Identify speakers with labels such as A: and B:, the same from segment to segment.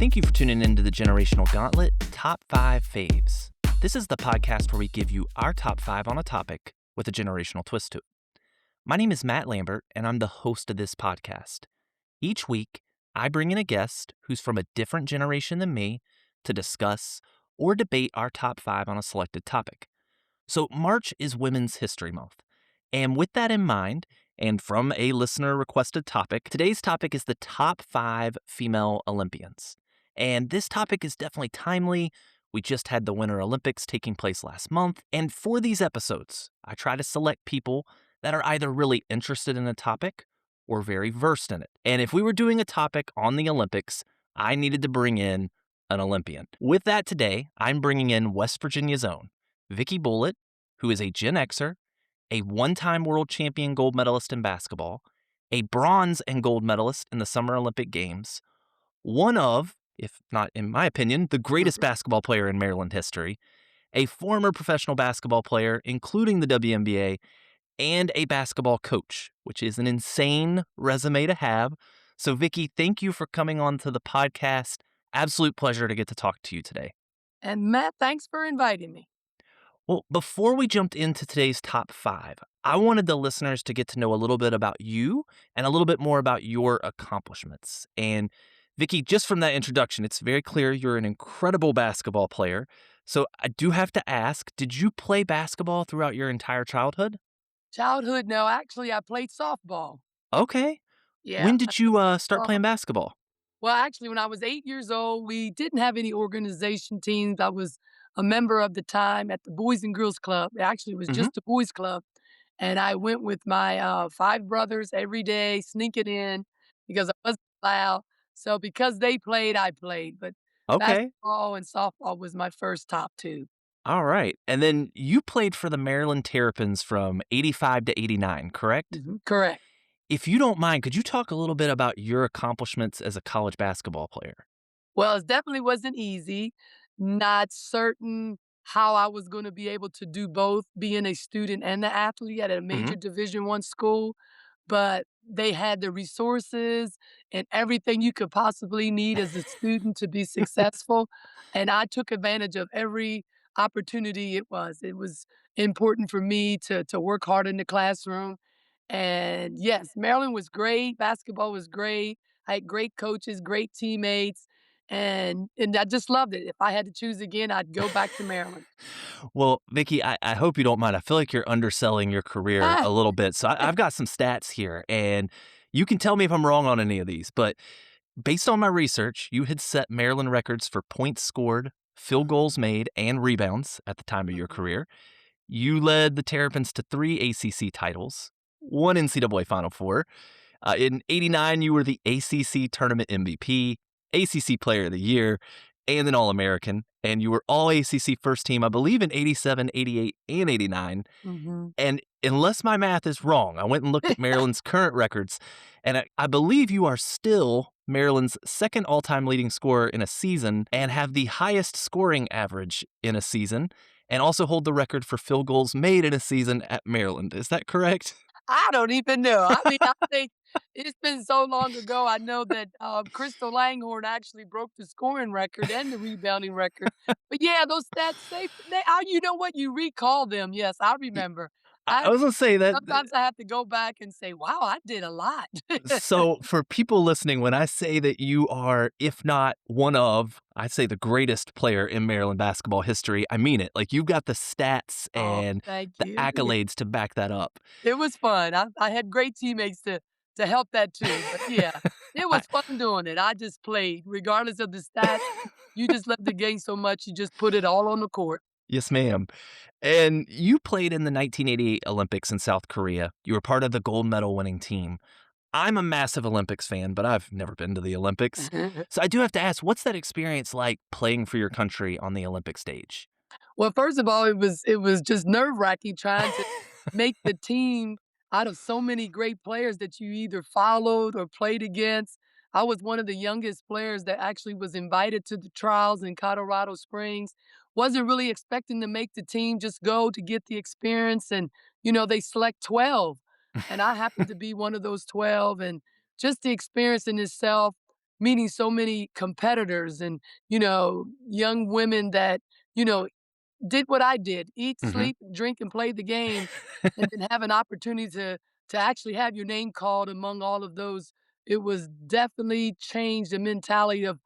A: Thank you for tuning in to the Generational Gauntlet Top 5 Faves. This is the podcast where we give you our top 5 on a topic with a generational twist to it. My name is Matt Lambert, and I'm the host of this podcast. Each week, I bring in a guest who's from a different generation than me to discuss or debate our top 5 on a selected topic. So March is Women's History Month. And with that in mind, and from a listener-requested topic, today's topic is the top 5 female Olympians. And this topic is definitely timely. We just had the Winter Olympics taking place last month. And for these episodes, I try to select people that are either really interested in a topic or very versed in it. And if we were doing a topic on the Olympics, I needed to bring in an Olympian. With that today, I'm bringing in West Virginia's own Vicky Bullett, who is a Gen Xer, a one-time world champion gold medalist in basketball, a bronze and gold medalist in the Summer Olympic Games, one of, if not in my opinion, the greatest basketball player in Maryland history, a former professional basketball player, including the WNBA, and a basketball coach, which is an insane resume to have. So, Vicky, thank you for coming on to the podcast. Absolute pleasure to get to talk to you today.
B: And Matt, thanks for inviting me.
A: Well, before we jumped into today's top 5, I wanted the listeners to get to know a little bit about you and a little bit more about your accomplishments. And Vicky, just from that introduction, it's very clear you're an incredible basketball player. So I do have to ask, did you play basketball throughout your entire childhood?
B: Childhood, no, actually, I played softball.
A: Okay.
B: Yeah.
A: When did you start playing basketball?
B: Well, actually, when I was 8 years old, we didn't have any organization teams. I was a member of the time at the Boys and Girls Club. It actually was just a boys club. And I went with my 5 brothers every day, sneaking in because I wasn't allowed. So because they played, I played. But
A: Okay.
B: basketball and softball was my first top 2.
A: All right. And then you played for the Maryland Terrapins from 85 to 89, correct?
B: Correct.
A: If you don't mind, could you talk a little bit about your accomplishments as a college basketball player?
B: Well, it definitely wasn't easy. Not certain how I was going to be able to do both, being a student and an athlete at a major Division I school. But they had the resources and everything you could possibly need as a student to be successful. And I took advantage of every opportunity it was. It was important for me to work hard in the classroom. And yes, Maryland was great. Basketball was great. I had great coaches, great teammates. And I just loved it. If I had to choose again, I'd go back to Maryland.
A: Well, Vicky, I hope you don't mind. I feel like you're underselling your career a little bit. So I've got some stats here, and you can tell me if I'm wrong on any of these. But based on my research, you had set Maryland records for points scored, field goals made, and rebounds at the time of your career. You led the Terrapins to 3 ACC titles, 1 NCAA Final Four. In '89, you were the ACC Tournament MVP, ACC Player of the Year, and an All-American. And you were All-ACC First Team, I believe, in '87, '88, and '89. And unless my math is wrong, I went and looked at Maryland's current records, and I believe you are still Maryland's second all-time leading scorer in a season and have the highest scoring average in a season, and also hold the record for field goals made in a season at Maryland. Is that correct?
B: I don't even know. I mean, I think it's been so long ago. I know that Crystal Langhorne actually broke the scoring record and the rebounding record. But yeah, those stats, you know what? You recall them. Yes, I remember.
A: I was going to say that.
B: Sometimes I have to go back and say, wow, I did a lot.
A: So for people listening, when I say that you are, if not one of, I'd say the greatest player in Maryland basketball history, I mean it. Like, you've got the stats and the accolades to back that up.
B: It was fun. I had great teammates to help that too. But yeah, it was fun doing it. I just played. Regardless of the stats, you just love the game so much, you just put it all on the court.
A: Yes, ma'am. And you played in the 1988 Olympics in South Korea. You were part of the gold medal winning team. I'm a massive Olympics fan, but I've never been to the Olympics. So I do have to ask, what's that experience like playing for your country on the Olympic stage?
B: Well, first of all, it was just nerve-wracking trying to make the team out of so many great players that you either followed or played against. I was one of the youngest players that actually was invited to the trials in Colorado Springs. Wasn't really expecting to make the team, just go to get the experience. And, they select 12. And I happened to be one of those 12. And just the experience in itself, meeting so many competitors and, young women that, you know, did what I did, eat,
A: Hmm.
B: sleep, drink, and play the game, and then have an opportunity to actually have your name called among all of those. It was definitely changed the mentality of,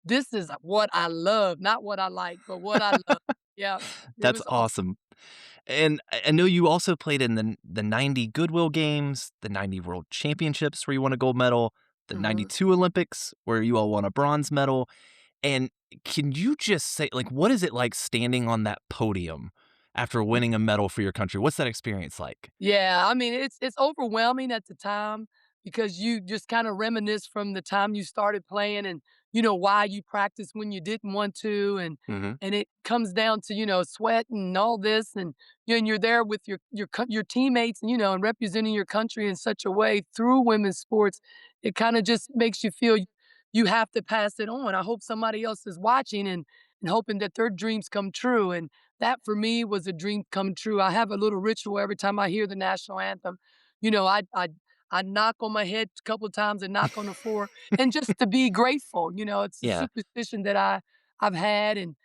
B: "This is what I love, not what I like, but what I love." Yeah, it
A: That's
B: was awesome.
A: awesome. And I know you also played in the 90 Goodwill Games, the 90 World Championships where you won a gold medal, the
B: Mhm.
A: 92 Olympics where you all won a bronze medal. And can you just say, like, what is it like standing on that podium after winning a medal for your country? What's that experience like?
B: Yeah, I mean, it's overwhelming at the time because you just kinda reminisce from the time you started playing and, why you practiced when you didn't want to,
A: Hmm.
B: and it comes down to, sweat and all this, and you're there with your teammates and, and representing your country in such a way through women's sports, it kinda just makes you feel you have to pass it on. I hope somebody else is watching and hoping that their dreams come true, and that for me was a dream come true. I have a little ritual every time I hear the national anthem. I knock on my head a couple of times and knock on the floor, and just to be grateful. It's a
A: Yeah,
B: superstition that I've had, and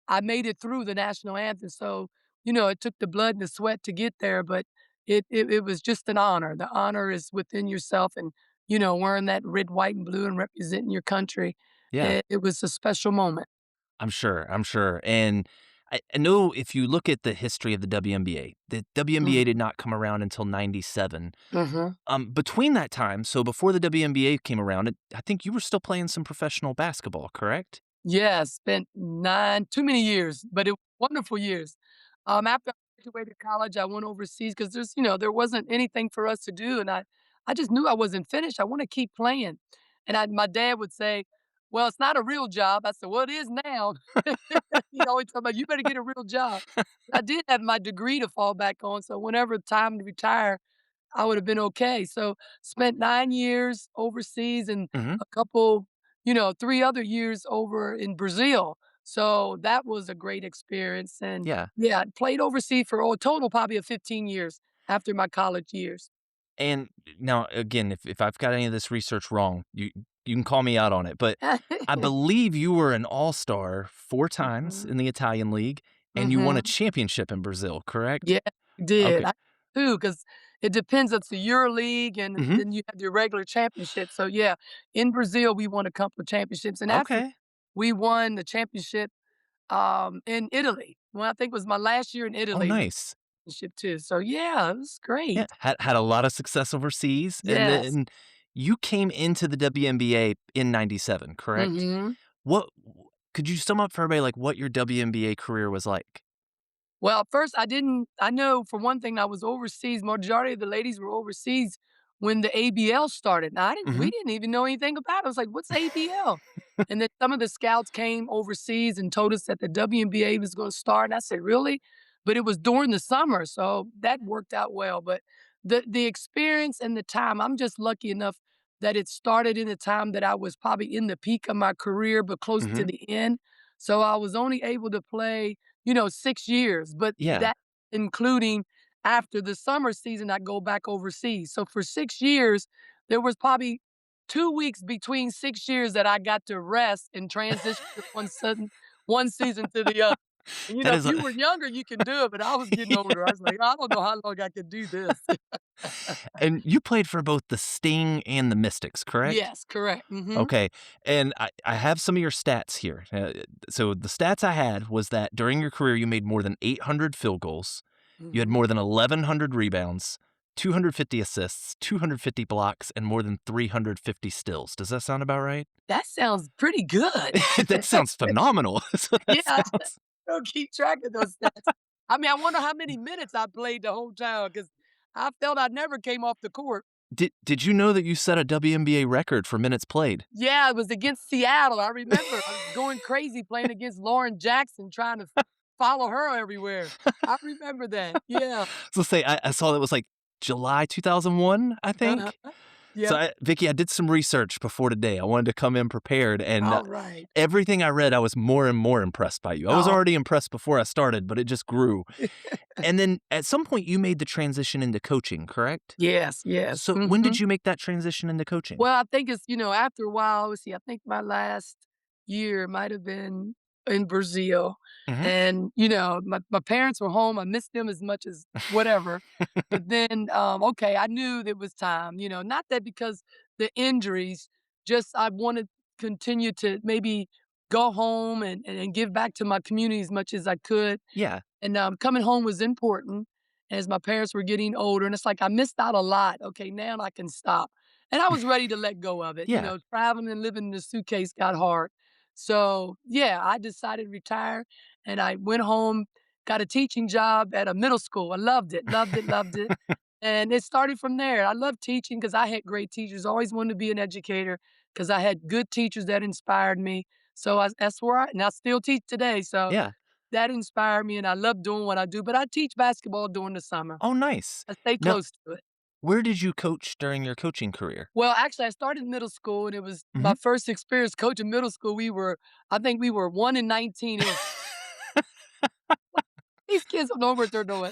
B: I made it through the national anthem. So it took the blood and the sweat to get there, but it was just an honor. The honor is within yourself, and wearing that red, white, and blue and representing your country.
A: yeah.
B: It was a special moment.
A: I'm sure. I'm sure. And I know if you look at the history of the WNBA did not come around until 97.
B: Mm-hmm.
A: Between that time, so before the WNBA came around, I think you were still playing some professional basketball, correct?
B: Yeah, spent too many years, but it wonderful years. After I graduated college, I went overseas because there wasn't anything for us to do, and I just knew I wasn't finished. I want to keep playing, and my dad would say, "Well, it's not a real job." I said, "Well, it is now." He'd always tell me, "You better get a real job." I did have my degree to fall back on, so whenever time to retire, I would have been okay. So spent 9 years overseas and
A: Hmm.
B: a couple, 3 other years over in Brazil. So that was a great experience, and
A: Yeah.
B: yeah, played overseas for a total probably of 15 years after my college years.
A: And now, again, if I've got any of this research wrong, you can call me out on it. But I believe you were an all-star 4 times
B: Mhm,
A: in the Italian league, and you won a
B: mhm.
A: championship in Brazil, correct?
B: Yeah, did.
A: Okay.
B: I too, because it depends. It's the EuroLeague, and
A: Hmm.
B: then you have your regular championship. So, yeah, in Brazil, we won a couple of championships, and after
A: Okay.
B: we won the championship, in Italy. Well, I think it was my last year in
A: Oh,
B: Italy, we
A: nice.
B: championship too. So, yeah, it was
A: Yeah,
B: great.
A: had a lot of success overseas, and
B: Yes.
A: then you came into the WNBA in '97, correct?
B: Mhm.
A: What could you sum up for everybody, like, what your WNBA career was like?
B: Well, at first I know for one thing I was overseas, majority of the ladies were overseas when the ABL started. Now we
A: Mhm.
B: didn't even know anything about it. I was like, "What's ABL?" And then some of the scouts came overseas and told us that the WNBA was gonna start, and I said, "Really?" But it was during the summer, so that worked out well. But the experience and the time, I'm just lucky enough that it started in a time that I was probably in the peak of my career, but close to
A: Mhm.
B: the end. So I was only able to play 6 years, but
A: Yeah.
B: that including after the summer season, I go back overseas. So for 6 years, there was probably 2 weeks between 6 years that I got to rest and transition to one season to the other. And,
A: That
B: if
A: is a
B: you were younger, you can do it, but I was getting older. I was like, "I don't know how long I could do this."
A: and you played for both the Sting and the Mystics, correct?
B: Yes, correct. Mhm.
A: Okay, and I have some of your stats here. So the stats I had was that during your career, you made more than 800 field goals. You had
B: Mhm.
A: more than 1,100 rebounds, 250 assists, 250 blocks, and more than 350 steals. Does that sound about right?
B: That sounds pretty good.
A: That sounds phenomenal. So that
B: Yeah.
A: sounds.
B: Don't keep track of those stats. I mean, I wonder how many minutes I played the whole time because I felt I never came off the court.
A: Did you know that you set a WNBA record for minutes played?
B: Yeah, it was against Seattle. I remember I was going crazy playing against Lauren Jackson, trying to follow her everywhere. I remember that. Yeah.
A: So say I saw that was like July 2001, I
B: Uh-huh.
A: think. So,
B: Yep.
A: Vicky, I did some research before today. I wanted to come in prepared, and
B: All right.
A: everything I read, I was more and more impressed by you. I was
B: Oh,
A: already impressed before I started, but it just grew. And then at some point, you made the transition into coaching, correct?
B: yes, yes.
A: So, when
B: Mhm.
A: did you make that transition into coaching?
B: Well, I think it's, after a while, let's see, I think my last year might have been in Brazil.
A: Hmm.
B: And, my parents were home. I missed them as much as whatever. But then, okay, I knew that it was time, not that because the injuries, just I wanted to continue to maybe go home and give back to my community as much as I could.
A: Yeah.
B: And, coming home was important as my parents were getting older, and it's like I missed out a lot. Okay, now I can stop. And I was ready to let go of it.
A: Yeah.
B: Traveling and living in a suitcase got hard. So, yeah, I decided to retire, and I went home, got a teaching job at a middle school. I loved it, loved it, loved it. And it started from there. I love teaching because I had great teachers. Always wanted to be an educator because I had good teachers that inspired me. So that's where and I still teach today. So
A: Yeah.
B: that inspired me, and I love doing what I do, but I teach basketball during the summer.
A: Oh, nice.
B: I stay
A: Now,
B: close to it.
A: where did you coach during your coaching career?
B: Well, actually, I started middle school, and it was
A: Hmm.
B: my first experience coaching middle school. I think we were 1 and 19. It was these kids don't know what they're doing.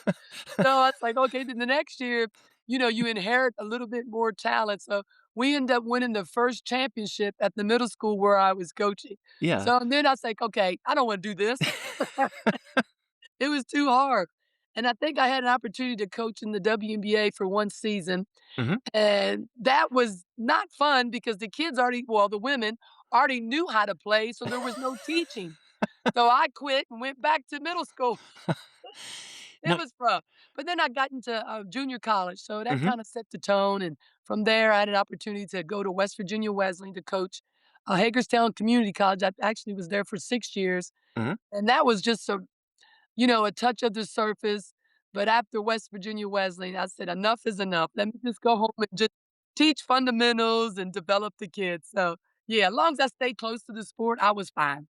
B: So it's like, okay, then the next year, you inherit a little bit more talent. So we end up winning the first championship at the middle school where I was coaching.
A: Yeah.
B: So and then I was like, okay, I don't want to do this. It was too hard. And I think I had an opportunity to coach in the WNBA for one season.
A: Hmm.
B: And that was not fun because the women already knew how to play. So there was no teaching. So I quit and went back to middle school. It
A: No.
B: was rough. But then I got into junior college. So that
A: Hmm.
B: kind of set the tone. And from there, I had an opportunity to go to West Virginia Wesleyan to coach Hagerstown Community College. I actually was there for 6 years.
A: Hmm.
B: And that was just a touch of the surface. But after West Virginia Wesleyan, I said, enough is enough. Let me just go home and just teach fundamentals and develop the kids. So, yeah, as long as I stayed close to the sport, I was fine.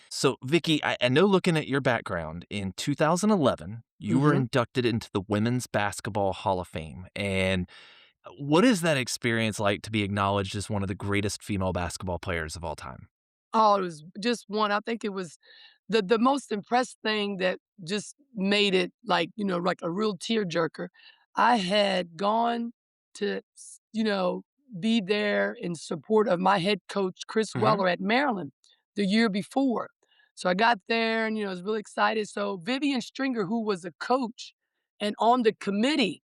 A: So, Vicky, I know looking at your background, in 2011, you were
B: Hmm.
A: inducted into the Women's Basketball Hall of Fame. And what is that experience like to be acknowledged as one of the greatest female basketball players of all time?
B: Oh, it was just one. I think it was the most impressed thing that just made it like a real tearjerker. I had gone to, be there in support of my head coach, Chris
A: Hmm.
B: Weller at Maryland the year before. So I got there and, I was really excited. So Vivian Stringer, who was a coach and on the committee,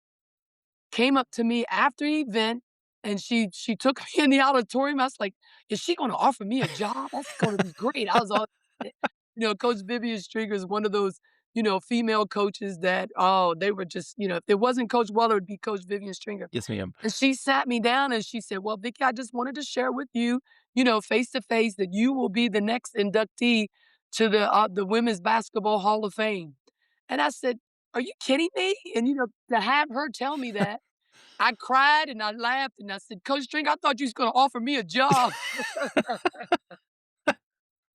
B: came up to me after the event, and she took me in the auditorium. I was like, "Is she gonna offer me a job? That's gonna be great." I was all Coach Vivian Stringer is one of those, female coaches that, oh, they were just, if it wasn't Coach Weller, it'd be Coach Vivian Stringer.
A: Yes, ma'am.
B: And she sat me down and she said, "Well, Vicky, I just wanted to share with you, face to face that you will be the next inductee to the Women's Basketball Hall of Fame." And I said, "Are you kidding me?" And, to have her tell me that, I cried and I laughed and I said, "Coach String, I thought you was gonna offer me a job."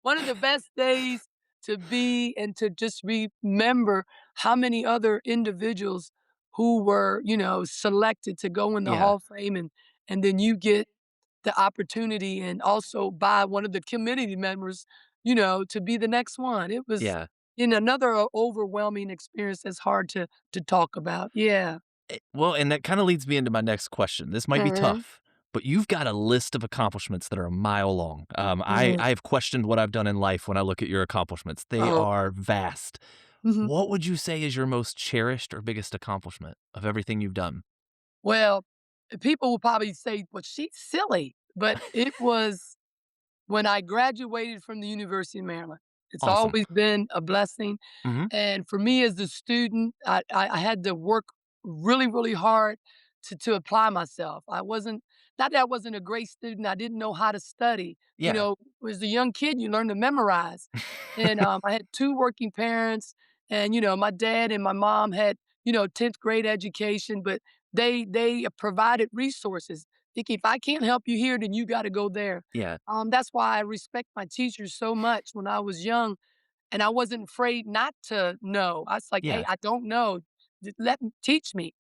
B: One of the best days to be and to just remember how many other individuals who were, selected to go in the
A: Yeah.
B: Hall of Fame, and then you get the opportunity and also by one of the committee members, to be the next one. It was
A: Yeah.
B: in another overwhelming experience that's hard to talk about. Yeah.
A: Well, and that kind of leads me into my next question. This might be
B: Mhm.
A: tough, but you've got a list of accomplishments that are a mile long.
B: Mhm.
A: I have questioned what I've done in life when I look at your accomplishments. They
B: Oh.
A: are vast.
B: Mhm.
A: What would you say is your most cherished or biggest accomplishment of everything you've done?
B: Well, people will probably say, "Well, she's silly," but it was when I graduated from the University of Maryland. It's
A: Awesome.
B: always been a blessing.
A: Hmm.
B: And for me as a student, I had to work really, really hard to apply myself. I wasn't not that I wasn't a great student, I didn't know how to study.
A: Yeah.
B: As a young kid, you learn to memorize. And, I had 2 working parents and, my dad and my mom had, 10th grade education, but they provided resources. "Vicky, if I can't help you here, then you gotta go there."
A: Yeah.
B: That's why I respect my teachers so much when I was young, and I wasn't afraid not to know. I was like, "Hey,
A: Yeah.
B: I don't know. Let me teach me."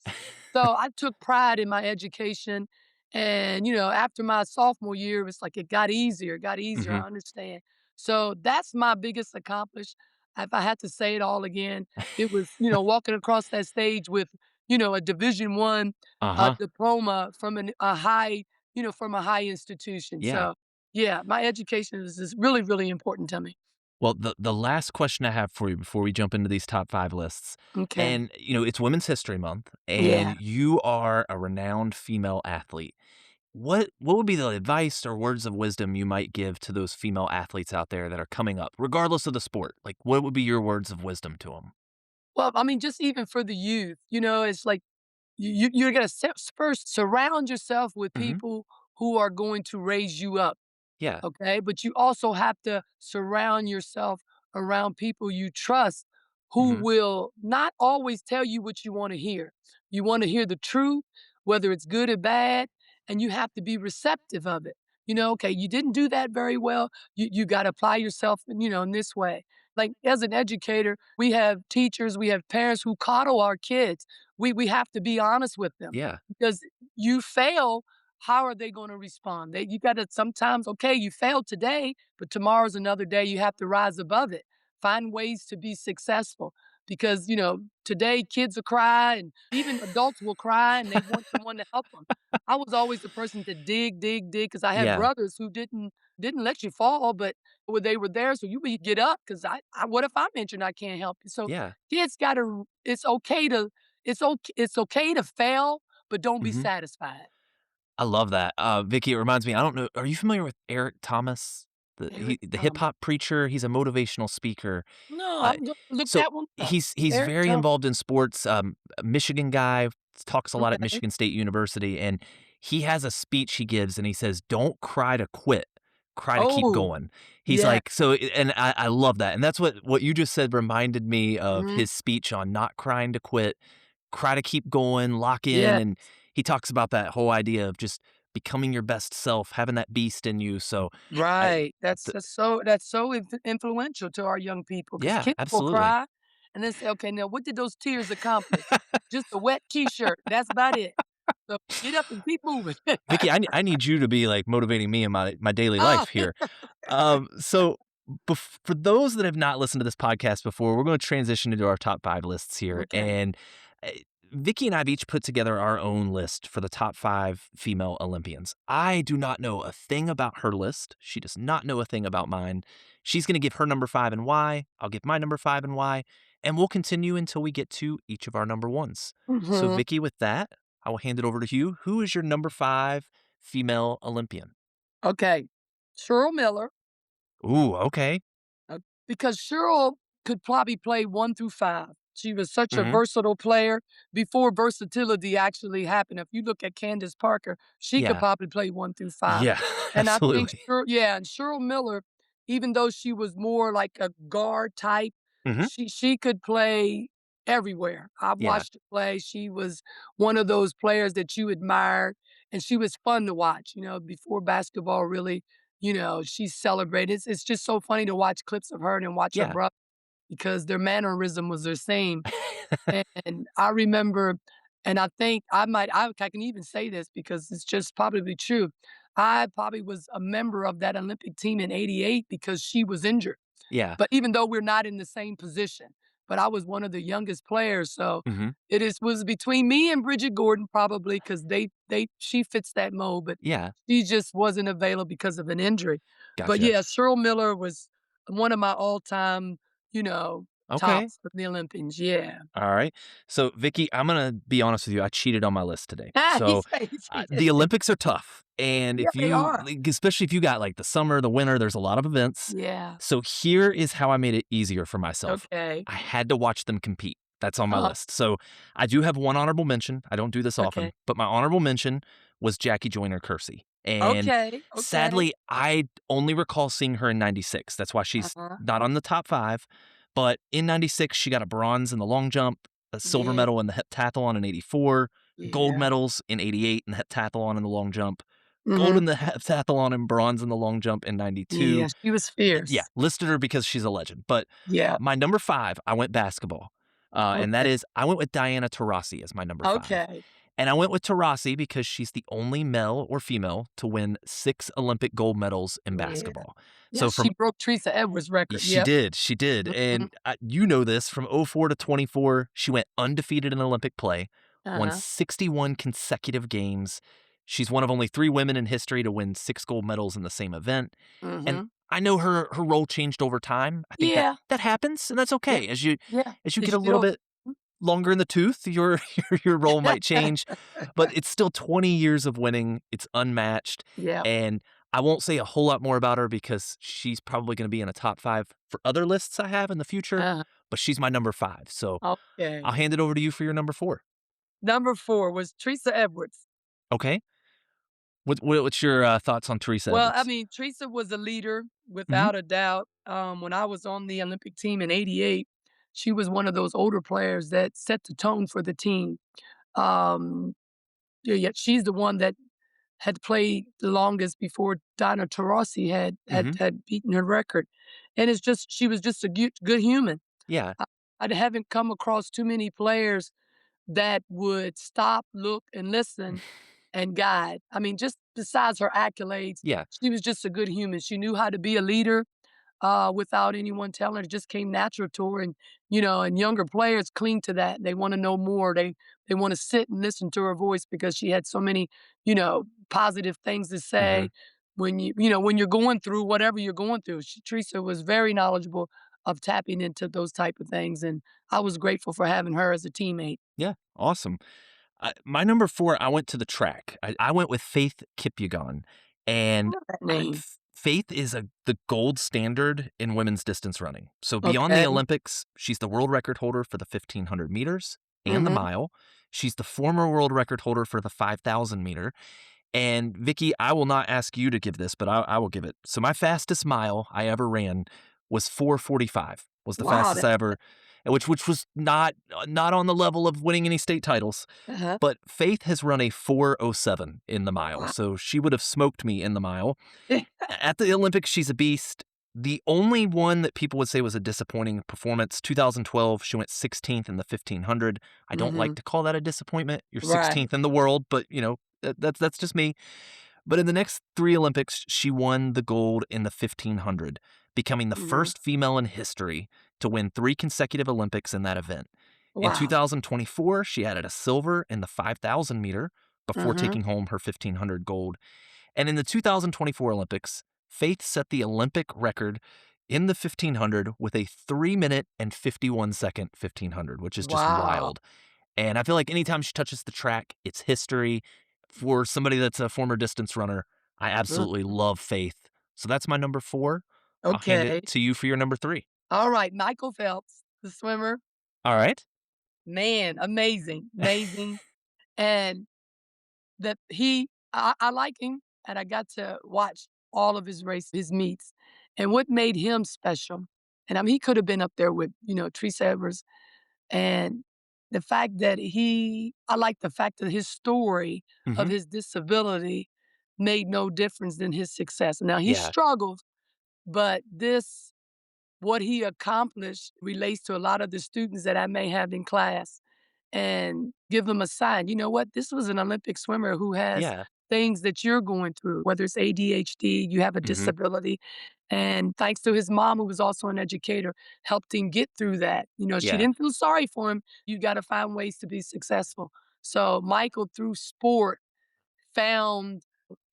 B: So I took pride in my education, And, after my sophomore year, it's like it got easier,
A: Mhm.
B: I understand. So that's my biggest accomplish. If I had to say it all again, it was, walking across that stage with, a Division 1
A: Uh-huh.
B: diploma from from a high institution.
A: Yeah.
B: So yeah, my education is just really, really important to me.
A: Well, the last question I have for you before we jump into these top 5 lists,
B: Okay.
A: and, it's Women's History Month, and
B: Yeah.
A: you are a renowned female athlete. What would be the advice or words of wisdom you might give to those female athletes out there that are coming up, regardless of the sport? Like, what would be your words of wisdom to them?
B: Well, I mean, just even for the youth, it's like you're gonna first surround yourself with
A: Mhm.
B: people who are going to raise you up.
A: Yeah.
B: Okay, but you also have to surround yourself around people you trust who
A: Mhm.
B: will not always tell you what you want to hear. You want to hear the truth, whether it's good or bad, and you have to be receptive of it. Okay, you didn't do that very well. You got to apply yourself, in this way. Like as an educator, we have teachers, we have parents who coddle our kids. We have to be honest with them
A: Yeah.
B: because you fail, how are they going to respond? You got to sometimes, okay, you failed today, but tomorrow's another day. You have to rise above it. Find ways to be successful because, today kids will cry and even adults will cry and they want someone to help them. I was always the person to dig, dig, dig because I had
A: Yeah.
B: brothers who didn't let you fall, but when they were there, so you would get up because what if I'm injured and I can't help you? So
A: Yeah.
B: kids got to. It's okay to fail, but don't be
A: Mhm.
B: satisfied.
A: I love that. Vicky, it reminds me, I don't know, are you familiar with Eric Thomas?
B: Eric
A: The hip
B: Thomas.
A: hop preacher, he's a motivational speaker.
B: No,
A: Uh,
B: I'm gonna look
A: so
B: that one up.
A: he's
B: Eric
A: very
B: Thomas.
A: involved in sports, a Michigan guy, talks a lot at
B: Okay.
A: Michigan State University, and he has a speech he gives, and he says, "Don't cry to quit, cry to keep
B: Oh,
A: going." He's
B: yeah.
A: like, and I love that, and that's what you just said reminded me of
B: Mhm.
A: his speech on not crying to quit, cry to keep going, lock in,
B: Yeah.
A: and he talks about that whole idea of just becoming your best self, having that beast in you. So, I,
B: Right. That's
A: th-
B: that's so influential to our young people because
A: yeah,
B: kids will
A: absolutely.
B: cry and then say, "Okay, now what did those tears accomplish? Just a wet T-shirt. That's about it. So get up and keep moving."
A: Vicky, I need you to be like motivating me in my daily
B: Oh,
A: life here. So for those that have not listened to this podcast before, we're going to transition into our top 5 lists here,
B: okay.
A: and uh, Vicky and I have each put together our own list for the top 5 female Olympians. I do not know a thing about her list. She does not know a thing about mine. She's going to give her number 5 and why. I'll give my number 5 and why, and we'll continue until we get to each of our number ones. So,
B: Mhm.
A: Vicky, with that, I will hand it over to you. Who is your number 5 female Olympian?
B: Okay. Cheryl Miller.
A: Ooh, okay.
B: Uh, because Cheryl could probably play 1 through 5. She was such a
A: Mhm.
B: versatile player before versatility actually happened. If you look at Candace Parker, she could
A: Yeah.
B: probably play 1 through 5.
A: Yeah,
B: And I think
A: absolutely.
B: And Cheryl Miller, even though she was more like a guard type,
A: Mhm.
B: she could play everywhere. I
A: Yeah.
B: watched her play. She was one of those players that you admired, and she was fun to watch, before basketball really, she celebrated. It's just so funny to watch clips of her and then watch her
A: Yeah.
B: brother because their mannerism was the same. And I remember, and I think I can even say this because it's just probably true. I probably was a member of that Olympic team in '88 because she was injured.
A: Yeah.
B: But even though we're not in the same position, but I was one of the youngest players, so
A: Mhm.
B: was between me and Bridget Gordon probably because she fits that mold, but
A: Yeah.
B: she just wasn't available because of an injury. But
A: Gotcha.
B: yeah, Cheryl Miller was one of my all-time, you know,
A: Okay.
B: tops of the Olympians. Yeah.
A: All right. So, Vicky, I'm gonna be honest with you. I cheated on my list today.
B: He
A: So,
B: said he cheated.
A: the Olympics are tough, and
B: Yeah,
A: if
B: they
A: you,
B: are.
A: especially if you got like the summer, the winter, there's a lot of events.
B: Yeah.
A: So here is how I made it easier for myself.
B: Okay.
A: I had to watch them compete. That's on my
B: Uh-huh.
A: list. So I do have one honorable mention. I don't do this
B: Okay.
A: often, but my honorable mention was Jackie Joyner Kersee. And
B: Okay. Okay.
A: sadly, I only recall seeing her in 96. That's why she's
B: Uh-huh.
A: not on the top 5. But in 96, she got a bronze in the long jump, a silver
B: Yeah.
A: medal in the heptathlon in 84, gold
B: Yeah.
A: medals in 88 in the heptathlon and the long jump, gold
B: Mhm.
A: in the heptathlon and bronze in the long jump in 92.
B: Yeah, she was
A: Yeah,
B: fierce.
A: listed her because she's a legend. But
B: Yeah.
A: my number 5, I went basketball, and that
B: Okay.
A: is I went with Diana Taurasi as my number 5.
B: Okay.
A: And I went with Taurasi because she's the only male or female to win 6 Olympic gold medals in
B: Yeah.
A: basketball.
B: Yeah,
A: So
B: she
A: from
B: broke Teresa Edwards' record.
A: She
B: Yep.
A: did, she did,
B: Mhm.
A: and, you know this, from '04 to '24, she went undefeated in Olympic play, won
B: Uh-huh.
A: 61 consecutive games. She's one of only 3 women in history to win 6 gold medals in the same event, and
B: Mhm.
A: I know her role changed over time. I think that
B: Yeah.
A: that happens, and that's
B: Yeah.
A: okay.
B: Yeah.
A: As you get
B: 'Cause
A: a
B: you
A: little
B: don't
A: bit longer in the tooth, your role might change, but it's still 20 years of winning. It's unmatched,
B: Yeah.
A: and I won't say a whole lot more about her because she's probably gonna be in a top 5 for other lists I have in the future,
B: Uh-huh.
A: but she's my number 5, so
B: Okay.
A: I'll hand it over to you for your number 4.
B: Number 4 was Teresa Edwards.
A: Okay? What's your, thoughts on Teresa
B: Well, I
A: Edwards?
B: mean, Teresa was a leader
A: Mhm,
B: without a doubt. When I was on the Olympic team in '88, she was one of those older players that set the tone for the team. Um, yeah, she's the one that had played the longest before Donna Taurasi
A: mhm,
B: had beaten her record, and it's just she was just a good human.
A: yeah,
B: I I haven't come across too many players that would stop, look, and listen and guide. I mean, just besides her accolades,
A: yeah,
B: she was just a good human. She knew how to be a leader without anyone telling her. It just came natural to her. And, and younger players cling to that. They want to know more. They want to sit and listen to her voice because she had so many, positive things to
A: mhm.
B: say when you're going through whatever you're going through. Teresa was very knowledgeable of tapping into those type of things. And I was grateful for having her as a teammate.
A: Yeah, awesome. My number 4, I went to the track. I went with Faith Kipyegon,
B: I
A: and
B: know that name.
A: Faith is the gold standard in women's distance running. So beyond the
B: Okay.
A: Olympics, she's the world record holder for the 1,500 meters and the
B: Mhm.
A: mile. She's the former world record holder for the 5,000 meter. And Vicky, I will not ask you to give this, but I will give it. So my fastest mile I ever ran was 4:45. Was the
B: Wow,
A: fastest
B: that
A: I ever, which was not on the level of winning any state titles.
B: uh-huh.
A: But Faith has run a 4:07 in the mile,
B: Wow.
A: so she would have smoked me in the mile. At the Olympics, she's a beast. The only one that people would say was a disappointing performance, 2012, she went 16th in the 1,500. I don't like
B: Mhm.
A: to call that a disappointment. You're
B: Right.
A: 16th in the world, but that's just me. But in the next 3 Olympics, she won the gold in the 1,500, becoming the
B: Mhm.
A: first female in history to win 3 consecutive Olympics in that event. In
B: Wow.
A: 2024, she added a silver in the 5,000 meter before
B: Mhm.
A: taking home her 1,500 gold. And in the 2024 Olympics, Faith set the Olympic record in the 1,500 with a 3-minute and 51-second 1,500, which is just
B: Wow.
A: wild. And I feel like anytime she touches the track, it's history. For somebody that's a former distance runner, I absolutely
B: Mhm.
A: love Faith. So that's my number 4. I'll hand it
B: Okay.
A: to you for your number 3.
B: Alright, Michael Phelps, the swimmer.
A: All right.
B: Man, amazing, amazing. And that I like him, and I got to watch all of his meets. And what made him special, and I mean, he could have been up there with, Teresa Evers. And the fact that I like the fact that his story of
A: Hmm.
B: his disability made no difference in his success. Now he
A: Yeah.
B: struggled, but what he accomplished relates to a lot of the students that I may have in class and give them a sign. You know what? This was an Olympic swimmer who has
A: Yeah.
B: things that you're going through, whether it's ADHD, you have a
A: Hmm.
B: disability. And thanks to his mom, who was also an educator, helped him get through that. She
A: Yeah.
B: didn't feel sorry for him. You got to find ways to be successful. So Michael, through sport, found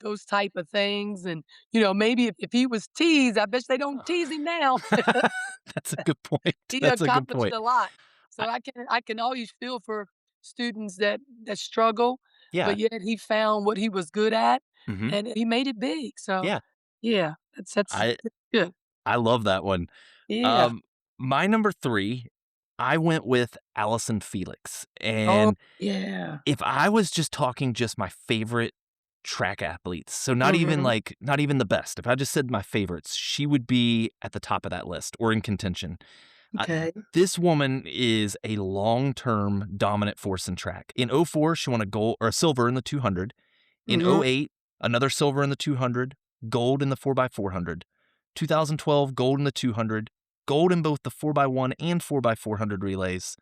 B: those type of things. And, maybe if he was teased, I bet they don't tease him now.
A: That's a good point.
B: He
A: That's a good
B: accomplished
A: point.
B: a lot.
A: I,
B: So I can always feel for students that struggle,
A: yeah.
B: but yet he found what he was good at,
A: Hmm.
B: and he made it big. So,
A: Yeah.
B: yeah,
A: I
B: that's good.
A: I love that one.
B: Yeah.
A: Um, my number 3, I went with Allison Felix.
B: Oh,
A: And
B: yeah.
A: if I was just talking just my favorite track athletes, so
B: Mhm.
A: not even the best, if I just said my favorites, she would be at the top of that list or in contention. Uh,
B: Okay.
A: this woman is a long-term dominant force in track. In '04, she won a gold or a silver in the 200. In
B: Mhm.
A: '08, another silver in the 200, gold in the 4x400. 2012, gold in the 200, gold in both the 4x1 and 4x400 relays.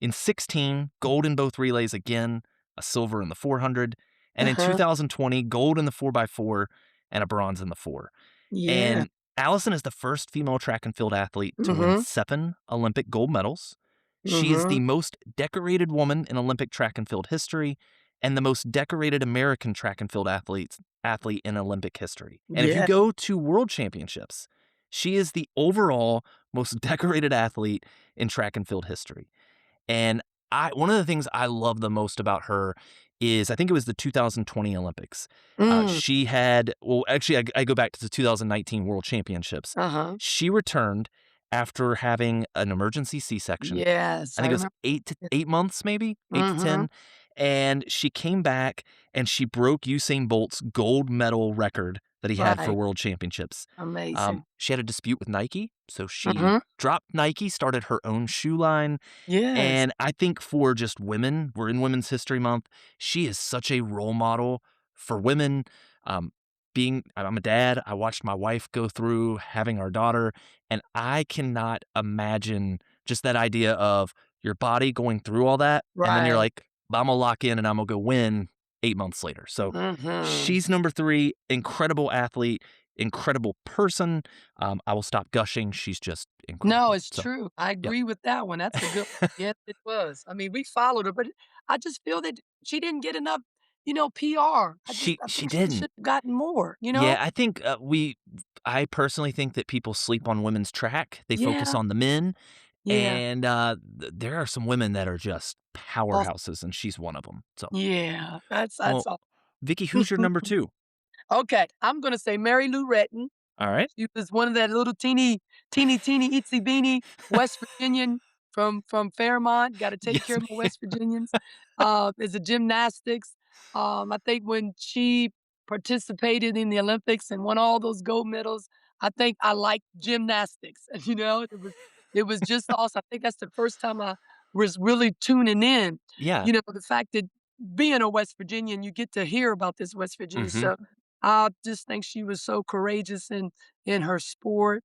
A: In 16, gold in both relays again, a silver in the 400, and in
B: Uh-huh.
A: 2020, gold in the 4x4 and a bronze in the 4.
B: Yeah.
A: And Allison is the first female track and field athlete to win
B: Mhm.
A: 7 Olympic gold medals. She is the
B: Mhm.
A: most decorated woman in Olympic track and field history and the most decorated American track and field athlete in Olympic history. And if you
B: Yeah.
A: go to World Championships, she is the overall most decorated athlete in track and field history. And one of the things I love the most about her is I think it was the 2020 Olympics.
B: Mm.
A: She had, well, actually, I go back to the 2019 World Championships.
B: Uh-huh.
A: She returned after having an emergency C-section.
B: Yes,
A: I
B: I
A: think it was
B: remember.
A: 8 months, maybe 8 to 10.
B: Mhm.
A: And she came back and she broke Usain Bolt's gold medal record that he had for
B: Right.
A: World Championships.
B: Amazing.
A: She had a dispute with Nike, so she
B: Mhm.
A: dropped Nike, started her own shoe line.
B: Yes.
A: And I think for just women, we're in Women's History Month, she is such a role model for women. Um, I'm a dad, I watched my wife go through having our daughter, and I cannot imagine just that idea of your body going through all that, and then you're
B: Right.
A: like, I'm gonna lock in and I'm gonna go win 8 months later. So
B: Mhm.
A: she's number 3, incredible athlete, incredible person. I will stop gushing. She's just
B: No,
A: incredible.
B: it's
A: So,
B: true. I
A: yep.
B: agree with that one. That's a good one. Yes, it was. I mean, we followed her, but I just feel that she didn't get enough, PR. I
A: She
B: think she
A: didn't.
B: should have gotten more, you
A: Yeah,
B: know?
A: I think I personally think that people sleep on women's track. They focus
B: Yeah.
A: on the men,
B: Yeah.
A: and there are some women that are just
B: Oh,
A: powerhouses, and she's one of them. So,
B: yeah. That's
A: well,
B: all.
A: Vicky, who's your number 2?
B: Okay, I'm gonna say Mary Lou Retton.
A: All right.
B: She was one of that little teeny, itsy beeny West Virginian from Fairmont. Gotta take
A: Yes,
B: care of my
A: ma'am.
B: West Virginians. As a gymnastics, I think when she participated in the Olympics and won all those gold medals, I think I liked gymnastics. It was just awesome. I think that's the first time I was really tuning in.
A: Yeah.
B: The fact that being a West Virginian, you get to hear about this West Virginia
A: Hmm.
B: stuff. I just think she was so courageous in her sport,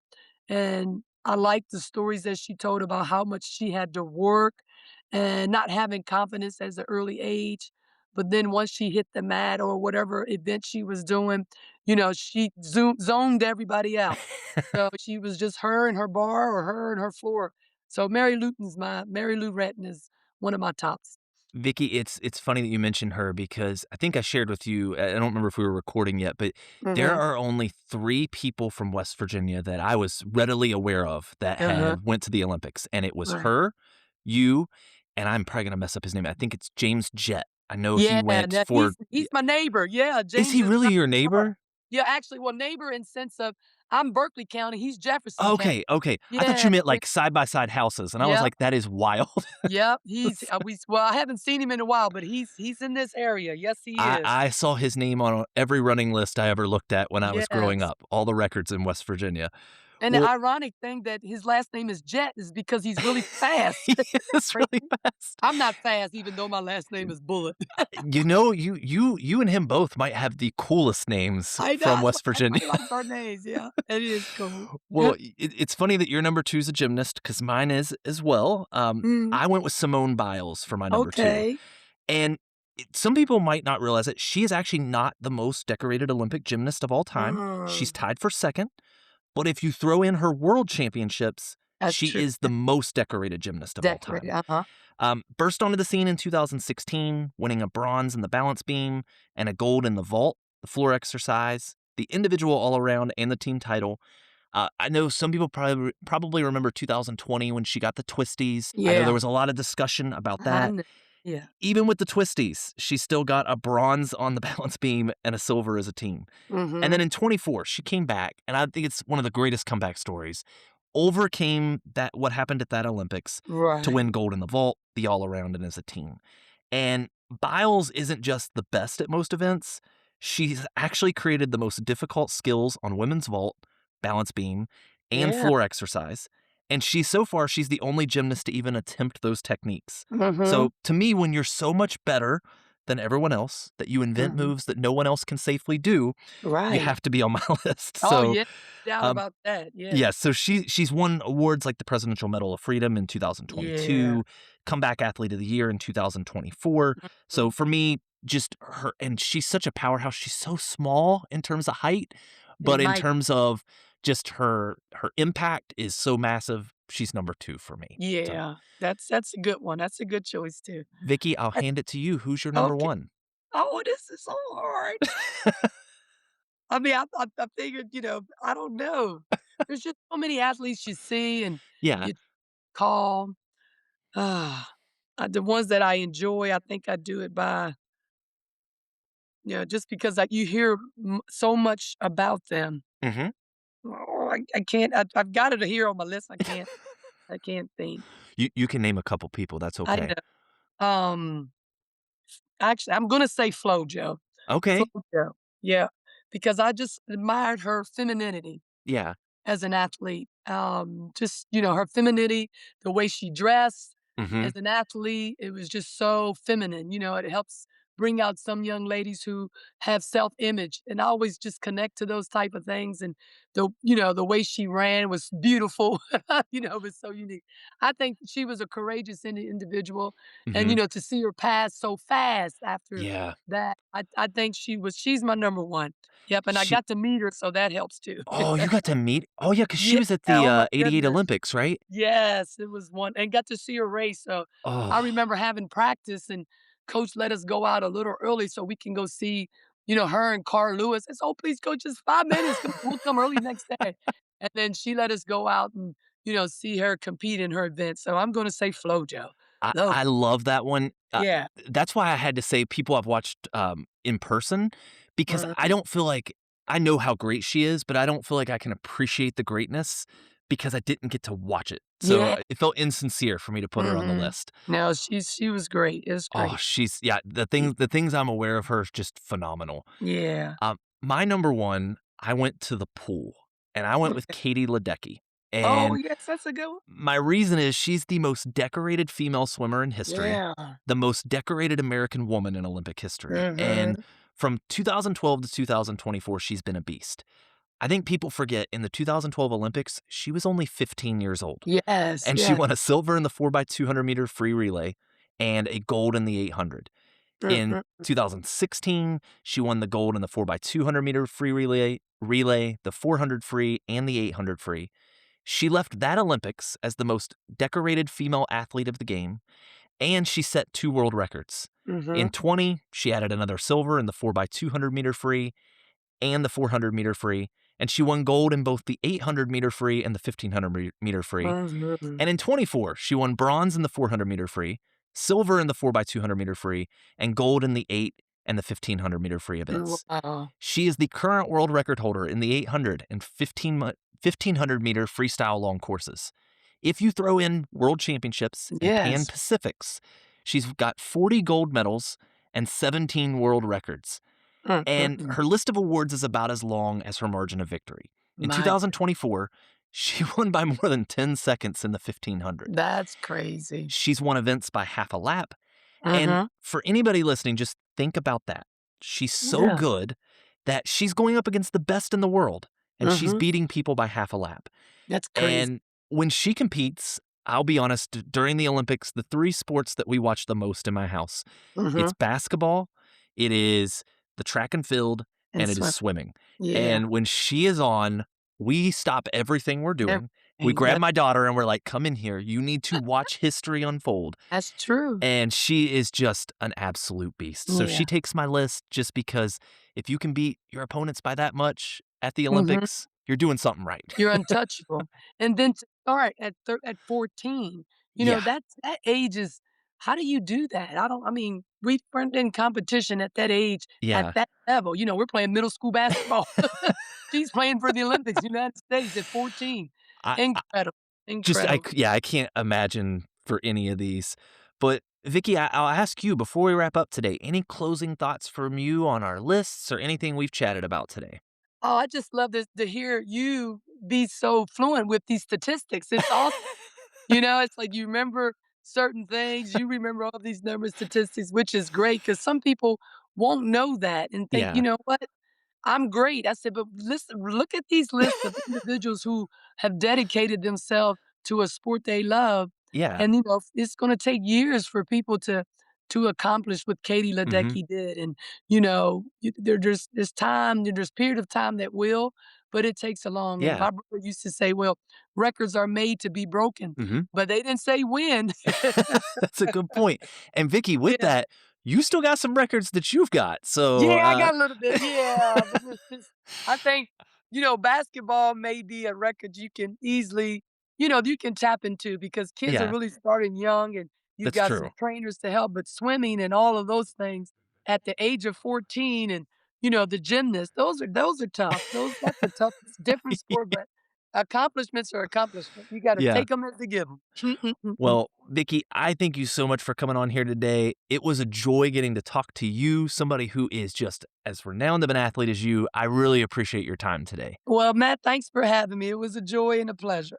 B: and I like the stories that she told about how much she had to work and not having confidence as an early age. But then once she hit the mat or whatever event she was doing, she zoned everybody out. So she was just her and her bar or her and her floor. So Mary Lou Retton is one of my tops.
A: Vicky, it's funny that you mentioned her because I think I shared with you, I don't remember if we were recording yet, but there
B: Mhm.
A: are only 3 people from West Virginia that I was readily aware of that
B: Uh-huh.
A: had went to the Olympics, and it was
B: Right.
A: her, you, and I'm probably gonna mess up his name. I think it's James Jett. I know he
B: Yeah,
A: went
B: now
A: for.
B: he's my neighbor. Yeah,
A: Is
B: James
A: he
B: is
A: really
B: not
A: your
B: far.
A: neighbor?
B: Yeah, actually, well, neighbor in sense of I'm Berkeley County, he's Jefferson County.
A: Okay, okay. I thought
B: Yeah,
A: you meant,
B: we
A: like, side by side houses, and I was
B: yep,
A: like, "That is wild."
B: yep, he's I haven't seen him in a while, but he's in this area. Yes, he is.
A: I saw his name on every running list I ever looked at when I was growing
B: Yes.
A: up, all the records in West Virginia.
B: And the
A: Well,
B: ironic thing that his last name is Jet is because he's really fast.
A: he
B: Isn't that
A: is really
B: crazy?
A: fast.
B: I'm not fast even though my last name is Bullet.
A: You and him both might have the coolest names
B: I know,
A: from West
B: everybody
A: Virginia.
B: likes our names, yeah. It is cool.
A: Well, it's funny that your number 2 is a gymnast because mine is as well.
B: Mm,
A: I went with Simone Biles for my number 2,
B: okay.
A: and some people might not realize it. She is actually not the most decorated Olympic gymnast of all time. She's
B: Mm,
A: tied for second, but if you throw in her world championships,
B: that's
A: she
B: true.
A: is the most decorated gymnast of all
B: Decorated,
A: time.
B: uh-huh.
A: Burst onto the scene in 2016, winning a bronze in the balance beam and a gold in the vault, the floor exercise, the individual all around, and the team title. I know some people probably remember 2020 when she got the twisties. I know there
B: Yeah,
A: was a lot of discussion about
B: I
A: that.
B: kn yeah.
A: Even with the twisties, she still got a bronze on the balance beam and a silver as a team. And then
B: Mhm.
A: in 24, she came back, and I think it's one of the greatest comeback stories. Overcame that what happened at that Olympics to
B: Right.
A: win gold in the vault, the all around, and as a team. And Biles isn't just the best at most events. She's actually created the most difficult skills on women's vault, balance beam, and
B: Yeah.
A: floor exercise. And she's the only gymnast to even attempt those techniques.
B: Mhm.
A: So to me, when you're so much better than everyone else, that you invent
B: Mhm.
A: moves that no one else can safely do, you
B: Right.
A: have to be on my list.
B: Oh,
A: So
B: yeah, no doubt
A: um,
B: about that,
A: yeah,
B: yes.
A: so she's won awards like the Presidential Medal of Freedom in
B: Yeah.
A: 2022, comeback athlete of the year in 2024. So for me, just her, and she's such a powerhouse. She's so small in terms of height,
B: It
A: but in
B: might.
A: terms of just her impact is so massive. She's number 2 for me. So,
B: Yeah, that's a good one. That's a good choice too.
A: Vicky, I'll
B: I
A: hand it to you. Who's your number
B: Okay.
A: 1?
B: Oh, this is so hard. I mean, I figured, I don't know. There's just so many athletes you see and
A: Yeah.
B: you call. Ah, the ones that I enjoy, I think I do it by, just because you hear so much about them.
A: Mhm.
B: Oh, I can't. I've got it here on my list. I can't think.
A: You can name a couple people. That's
B: I
A: okay.
B: know. Um, Actually, I'm gonna say FloJo.
A: Okay.
B: FloJo. Yeah, because I just admired her femininity
A: Yeah.
B: as an athlete. Just, her femininity, the way she dressed
A: Mhm.
B: as an athlete, it was just so feminine. It helps bring out some young ladies who have self-image. And I always just connect to those type of things. And the way she ran was beautiful. It was so unique. I think she was a courageous individual. And,
A: Mhm.
B: to see her pass so fast after
A: Yeah.
B: that, I think she's my number one. Yep. And I
A: She
B: got to meet her, so that helps too.
A: Oh, you got to meet Oh, yeah, 'cause she
B: Yeah,
A: was at the,
B: oh my
A: '88
B: goodness.
A: Olympics, right?
B: Yes, it was one and got to see her race, so I
A: Oh,
B: remember having practice and coach let us go out a little early so we can go see, her and Carl Lewis. I said, "Oh, please coach, just 5 minutes, we'll come early next day." And then she let us go out and, see her compete in her event, so I'm gonna say FloJo. Love
A: I love that one.
B: Yeah.
A: That's why I had to say people I've watched, in person because I
B: Mhm.
A: don't feel like I know how great she is, but I don't feel like I can appreciate the greatness because I didn't get to watch it. So,
B: Yeah.
A: it felt insincere for me to put her on the
B: Mhm.
A: list.
B: No, she was great, it was
A: Oh,
B: great.
A: she's yeah,
B: Ye
A: the things I'm aware of her is just phenomenal.
B: Yeah.
A: My number 1, I went to the pool, and I went with
B: Okay.
A: Katie Ledecky,
B: Oh,
A: and
B: yes, that's a good one.
A: my reason is she's the most decorated female swimmer in history,
B: Yeah.
A: the most decorated American woman in Olympic history, and
B: Mhm.
A: from 2012 to 2024, she's been a beast. I think people forget in the 2012 Olympics, she was only 15 years old,
B: Yes,
A: and she
B: yes.
A: won a silver in the 4x200-meter free relay and a gold in the 800. In
B: Mhm.
A: 2016, she won the gold in the 4x200-meter free relay, the 400 free, and the 800 free. She left that Olympics as the most decorated female athlete of the game, and she set 2 world records. In
B: Mhm.
A: 20, she added another silver in the 4x200-meter free and the 400-meter free, and she won gold in both the 800-meter free and the 1500-meter free.
B: Mhm.
A: And in 24, she won bronze in the 400-meter free, silver in the 4x200-meter free, and gold in the 8 and the 1500-meter free events.
B: Wow.
A: She is the current world record holder in the 800 and 1500-meter freestyle long courses. If you throw in World Championships and Pan
B: Yes.
A: Pacifics, she's got 40 gold medals and 17 world records. And
B: Mhm.
A: her list of awards is about as long as her margin of victory. In
B: My
A: 2024, she won by more than 10 seconds in the 1500.
B: That's crazy.
A: She's won events by half a lap. And
B: Mhm.
A: for anybody listening, just think about that. She's so
B: Yeah.
A: good that she's going up against the best in the world and she's
B: Mhm.
A: beating people by half a lap.
B: That's crazy.
A: And when she competes, I'll be honest, during the Olympics, the 3 sports that we watch the most in my house, it's
B: Mhm.
A: basketball, it is the track and field,
B: And
A: and it is
B: swim.
A: swimming.
B: Yeah.
A: And when she is on, we stop everything we're doing. We
B: Everything.
A: grab my daughter and we're like, "Come in here. You need to watch history unfold."
B: That's true.
A: And she is just an absolute beast. So she
B: Yeah.
A: takes my list just because if you can beat your opponents by that much at the
B: Mhm.
A: Olympics, you're doing something right.
B: You're untouchable. And then to start at 14,
A: Yeah.
B: that age is how do you do that? We weren't in competition at that age, at
A: Yeah.
B: that level. We're playing middle school basketball. She's playing for the Olympics, United States at 14.
A: I
B: Incredible, incredible.
A: yeah, I can't imagine for any of these. But Vicky, I'll ask you before we wrap up today, any closing thoughts from you on our lists or anything we've chatted about today?
B: Oh, I just love to hear you be so fluent with these statistics. It's awesome. It's like you remember certain things, you remember all these numbers, statistics, which is great because some people won't know that and think, "You
A: Yeah.
B: know what? I'm great." I said, "But listen, look at these lists of individuals who have dedicated themselves to a sport they love.
A: Yeah.
B: And, it's gonna take years for people to accomplish what Katie
A: Hmm.
B: Ledecky did, and, there's time, there's period of time that will, but it takes a long, and
A: Yeah.
B: my brother used to say, "Well, records are made to be broken,"
A: Hmm.
B: but they didn't say when.
A: That's a good point. And Vicky, with
B: Yeah.
A: that, you still got some records that you've got. So,
B: Yeah, I got a little bit, yeah, but it's just I think, basketball may be a record you can easily, you can tap into because kids are
A: yeah,
B: really starting young and you've
A: that's
B: got some
A: true.
B: trainers to help, but swimming and all of those things at the age of 14 and, the gymnast, those are tough. That's a tough, it's a different sport, but accomplishments are accomplishments. You gotta
A: Yeah.
B: take them as they give 'em.
A: Well, Vicky, I thank you so much for coming on here today. It was a joy getting to talk to you, somebody who is just as renowned of an athlete as you. I really appreciate your time today.
B: Well, Matt, thanks for having me. It was a joy and a pleasure.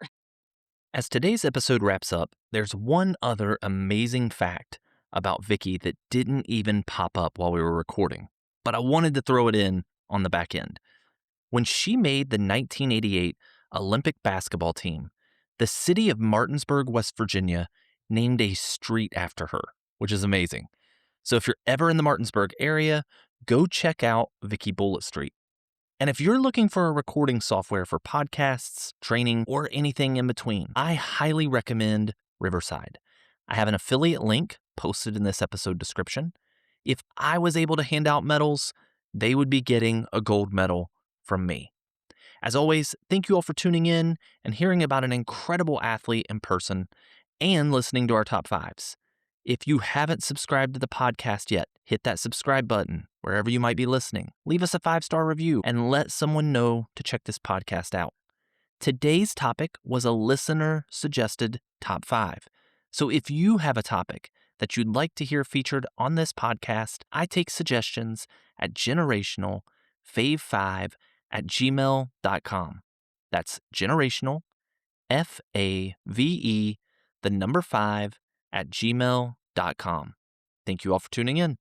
A: As today's episode wraps up, there's one other amazing fact about Vicky that didn't even pop up while we were recording, but I wanted to throw it in on the back end. When she made the 1988 Olympic basketball team, the city of Martinsburg, West Virginia, named a street after her, which is amazing. So if you're ever in the Martinsburg area, go check out Vicky Bullett Street. And if you're looking for a recording software for podcasts, training, or anything in between, I highly recommend Riverside. I have an affiliate link posted in this episode description. If I was able to hand out medals, they would be getting a gold medal from me. As always, thank you all for tuning in and hearing about an incredible athlete in person and listening to our top fives. If you haven't subscribed to the podcast yet, hit that subscribe button wherever you might be listening. Leave us a 5-star review and let someone know to check this podcast out. Today's topic was a listener suggested top 5. So if you have a topic that you'd like to hear featured on this podcast, I take suggestions at generationalfave5@gmail.com. That's generational, FAVE, the number 5 at gmail.com. Thank you all for tuning in.